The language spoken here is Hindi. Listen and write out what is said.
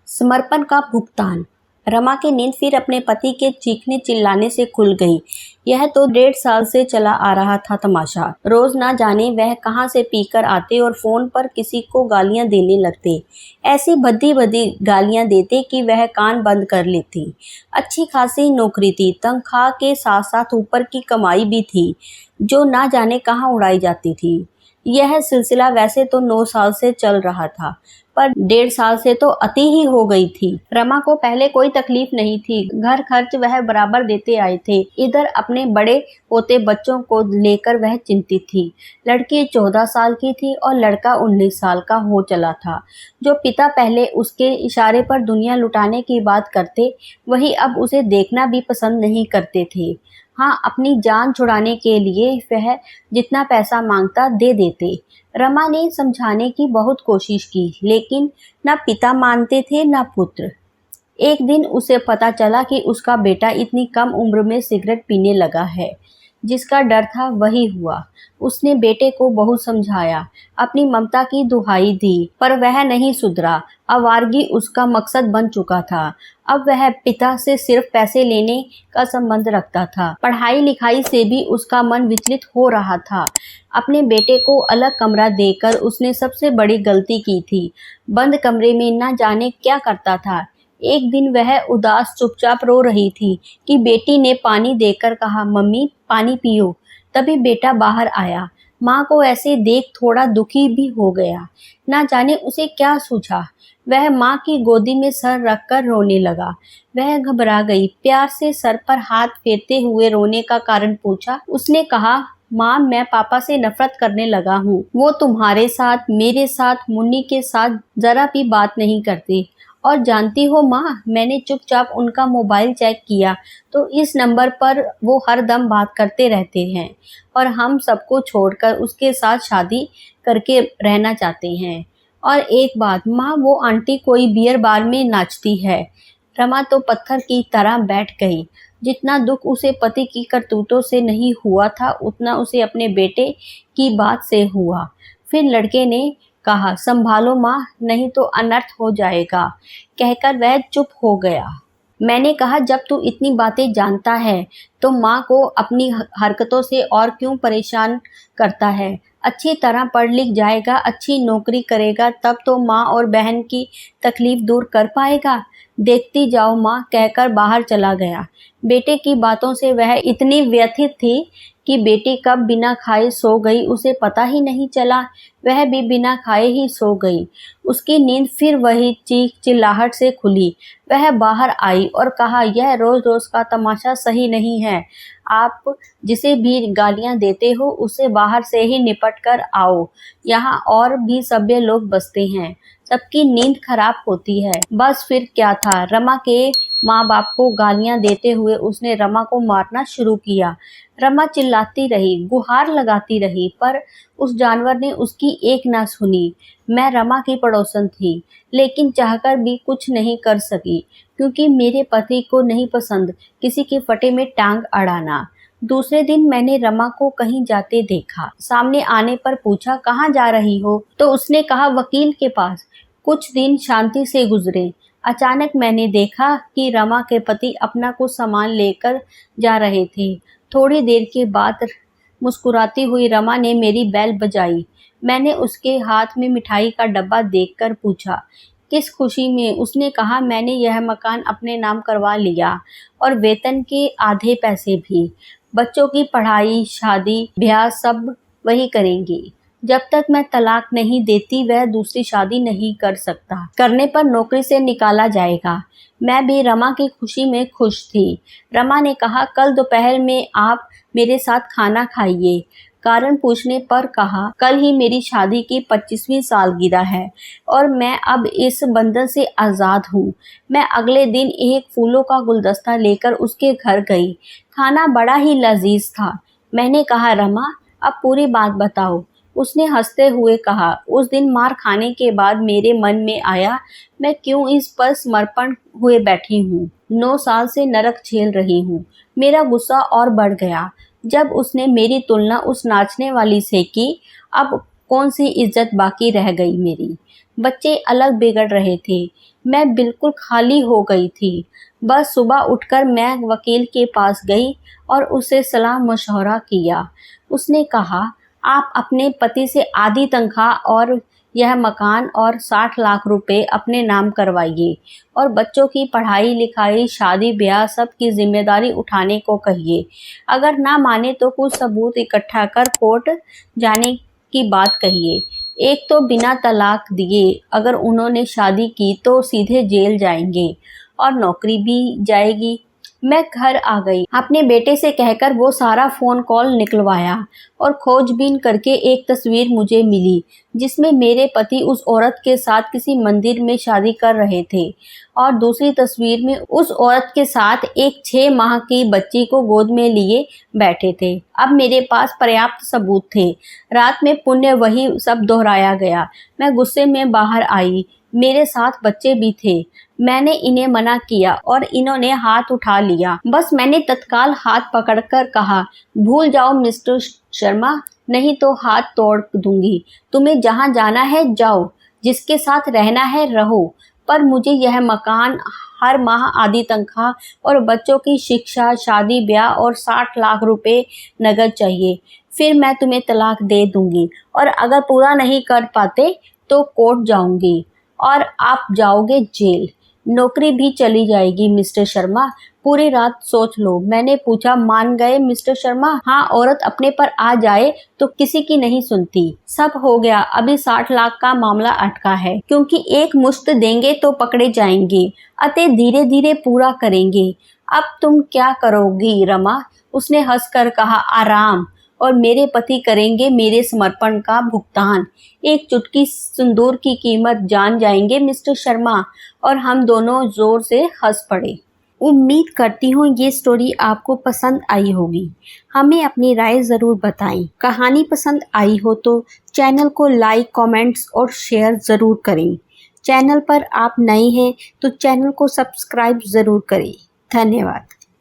समर्पण का भुगतान। रमा की नींद फिर अपने पति के चीखने चिल्लाने से खुल गई। यह तो 1.5 साल से चला आ रहा था तमाशा। रोज ना जाने वह कहां से पीकर आते और फोन पर किसी को गालियां देने लगते। ऐसी भद्दी भद्दी गालियां देते कि वह कान बंद कर लेती। अच्छी खासी नौकरी थी, तनख्वाह के साथ साथ ऊपर की कमाई भी थी, जो ना जाने कहां उड़ाई जाती थी। यह सिलसिला वैसे तो 9 साल से चल रहा था, पर 1.5 साल से तो अति ही हो गई थी। रमा को पहले कोई तकलीफ नहीं थी, घर खर्च वह बराबर देते आए थे। इधर अपने बड़े पोते बच्चों को लेकर वह चिंतित थी। लड़की 14 साल की थी और लड़का 19 साल का हो चला था। जो पिता पहले उसके इशारे पर दुनिया लुटाने की बात करते, वही अब उसे देखना भी पसंद नहीं करते थे। हाँ, अपनी जान छुड़ाने के लिए वह जितना पैसा मांगता दे देते। रमा ने समझाने की बहुत कोशिश की, लेकिन न पिता मानते थे न पुत्र। एक दिन उसे पता चला कि उसका बेटा इतनी कम उम्र में सिगरेट पीने लगा है। जिसका डर था वही हुआ। उसने बेटे को बहुत समझाया, अपनी ममता की दुहाई दी, पर वह नहीं सुधरा। आवारगी उसका मकसद बन चुका था। अब वह पिता से सिर्फ पैसे लेने का संबंध रखता था। पढ़ाई लिखाई से भी उसका मन विचलित हो रहा था। अपने बेटे को अलग कमरा देकर उसने सबसे बड़ी गलती की थी। बंद कमरे में न जाने क्या करता था। एक दिन वह उदास चुपचाप रो रही थी कि बेटी ने पानी देकर कहा, मम्मी पानी पियो। तभी बेटा बाहर आया। माँ को ऐसे देख थोड़ा दुखी भी हो गया। ना जाने उसे क्या सूझा। वह माँ की गोदी में सर रखकर रोने लगा। वह घबरा गई। प्यार से सर पर हाथ फेरते हुए रोने का कारण पूछा। उसने कहा, माँ मैं पापा से नफरत करने लगा हूँ। वो तुम्हारे साथ, मेरे साथ, मुन्नी के साथ जरा भी बात नहीं करते। और जानती हो माँ, मैंने चुपचाप उनका मोबाइल चेक किया तो इस नंबर पर वो हर दम बात करते रहते हैं और हम सबको छोड़कर उसके साथ शादी करके रहना चाहते हैं। और एक बात माँ, वो आंटी कोई बियर बार में नाचती है। रमा तो पत्थर की तरह बैठ गई। जितना दुख उसे पति की करतूतों से नहीं हुआ था, उतना उसे अपने बेटे की बात से हुआ। फिर लड़के ने कहा, संभालो माँ, नहीं तो अनर्थ हो जाएगा। कहकर वह चुप हो गया। मैंने कहा, जब तू इतनी बातें जानता है तो माँ को अपनी हरकतों से और क्यों परेशान करता है। अच्छी तरह पढ़ लिख जाएगा, अच्छी नौकरी करेगा, तब तो माँ और बहन की तकलीफ दूर कर पाएगा। देखती जाओ माँ, कहकर बाहर चला गया। बेटे की बातों से वह इतनी व्यथित थी कि बेटी कब बिना खाए सो गई उसे पता ही नहीं चला। वह भी बिना खाए ही सो गई। उसकी नींद फिर वही चीख चिल्लाहट से खुली। वह बाहर आई और कहा, यह रोज रोज का तमाशा सही नहीं है। आप जिसे भी गालियां देते हो उसे बाहर से ही निपट कर आओ। यहाँ और भी सभ्य लोग बसते हैं, सबकी नींद खराब होती है। बस फिर क्या था, रमा के माँ बाप को गालियां देते हुए उसने रमा को मारना शुरू किया। रमा चिल्लाती रही, गुहार लगाती रही, पर उस जानवर ने उसकी एक ना सुनी। मैं रमा की पड़ोसन थी, लेकिन चाहकर भी कुछ नहीं कर सकी, क्योंकि मेरे पति को नहीं पसंद किसी के फटे में टांग अड़ाना। दूसरे दिन मैंने रमा को कहीं जाते देखा। सामने आने पर पूछा, कहाँ जा रही हो? तो उसने कहा, वकील के पास। कुछ दिन शांति से गुजरे। अचानक मैंने देखा कि रमा के पति अपना कुछ सामान लेकर जा रहे थे। थोड़ी देर के बाद मुस्कुराती हुई रमा ने मेरी बेल बजाई। मैंने उसके हाथ में मिठाई का डब्बा देखकर पूछा, किस खुशी में? उसने कहा, मैंने यह मकान अपने नाम करवा लिया और वेतन के आधे पैसे भी। बच्चों की पढ़ाई, शादी, ब्याह सब वही करेंगी। जब तक मैं तलाक नहीं देती वह दूसरी शादी नहीं कर सकता। करने पर नौकरी से निकाला जाएगा। मैं भी रमा की खुशी में खुश थी। रमा ने कहा, कल दोपहर में आप मेरे साथ खाना खाइए। कारण पूछने पर कहा, कल ही मेरी शादी की 25वीं सालगिरह है और मैं अब इस बंधन से आज़ाद हूँ। मैं अगले दिन एक फूलों का गुलदस्ता लेकर उसके घर गई। खाना बड़ा ही लजीज था। मैंने कहा, रमा अब पूरी बात बताओ। उसने हंसते हुए कहा, उस दिन मार खाने के बाद मेरे मन में आया, मैं क्यों इस पर समर्पण हुए बैठी हूँ। 9 साल से नरक झेल रही हूँ। मेरा गुस्सा और बढ़ गया जब उसने मेरी तुलना उस नाचने वाली से की। अब कौन सी इज्जत बाकी रह गई मेरी? बच्चे अलग बिगड़ रहे थे। मैं बिल्कुल खाली हो गई थी। बस सुबह उठकर मैं वकील के पास गई और उससे सलाह मशवरा किया। उसने कहा, आप अपने पति से आधी तनख्वाह और यह मकान और 60 लाख रुपए अपने नाम करवाइए और बच्चों की पढ़ाई लिखाई, शादी ब्याह सब की जिम्मेदारी उठाने को कहिए। अगर ना माने तो कुछ सबूत इकट्ठा कर कोर्ट जाने की बात कहिए। एक तो बिना तलाक दिए अगर उन्होंने शादी की तो सीधे जेल जाएंगे और नौकरी भी जाएगी। मैं घर आ गई। अपने बेटे से कहकर वो सारा फ़ोन कॉल निकलवाया और खोजबीन करके एक तस्वीर मुझे मिली जिसमें मेरे पति उस औरत के साथ किसी मंदिर में शादी कर रहे थे और दूसरी तस्वीर में उस औरत के साथ एक 6 माह की बच्ची को गोद में लिए बैठे थे। अब मेरे पास पर्याप्त सबूत थे। रात में पुण्य वही सब दोहराया गया। मैं गुस्से में बाहर आई। मेरे साथ बच्चे भी थे। मैंने इन्हें मना किया और इन्होंने हाथ उठा लिया। बस मैंने तत्काल हाथ पकड़कर कहा, भूल जाओ मिस्टर शर्मा, नहीं तो हाथ तोड़ दूंगी। तुम्हें जहाँ जाना है जाओ, जिसके साथ रहना है रहो, पर मुझे यह मकान, हर माह आधी तनख्वाह और बच्चों की शिक्षा, शादी ब्याह और 60 लाख रुपए नगद चाहिए। फिर मैं तुम्हें तलाक दे दूंगी और अगर पूरा नहीं कर पाते तो कोर्ट जाऊंगी और आप जाओगे जेल। नौकरी भी चली जाएगी मिस्टर शर्मा। पूरी रात सोच लो। मैंने पूछा, मान गए मिस्टर शर्मा? हाँ, औरत अपने पर आ जाए तो किसी की नहीं सुनती। सब हो गया। अभी 60 लाख का मामला अटका है क्योंकि एक मुश्त देंगे तो पकड़े जाएंगे, अतः धीरे धीरे पूरा करेंगे। अब तुम क्या करोगी रमा? उसने हंसकर कहा, आराम, और मेरे पति करेंगे मेरे समर्पण का भुगतान। एक चुटकी सिंदूर की कीमत जान जाएंगे मिस्टर शर्मा। और हम दोनों जोर से हंस पड़े। उम्मीद करती हूँ ये स्टोरी आपको पसंद आई होगी। हमें अपनी राय ज़रूर बताएं। कहानी पसंद आई हो तो चैनल को लाइक, कमेंट्स और शेयर ज़रूर करें। चैनल पर आप नए हैं तो चैनल को सब्सक्राइब ज़रूर करें। धन्यवाद।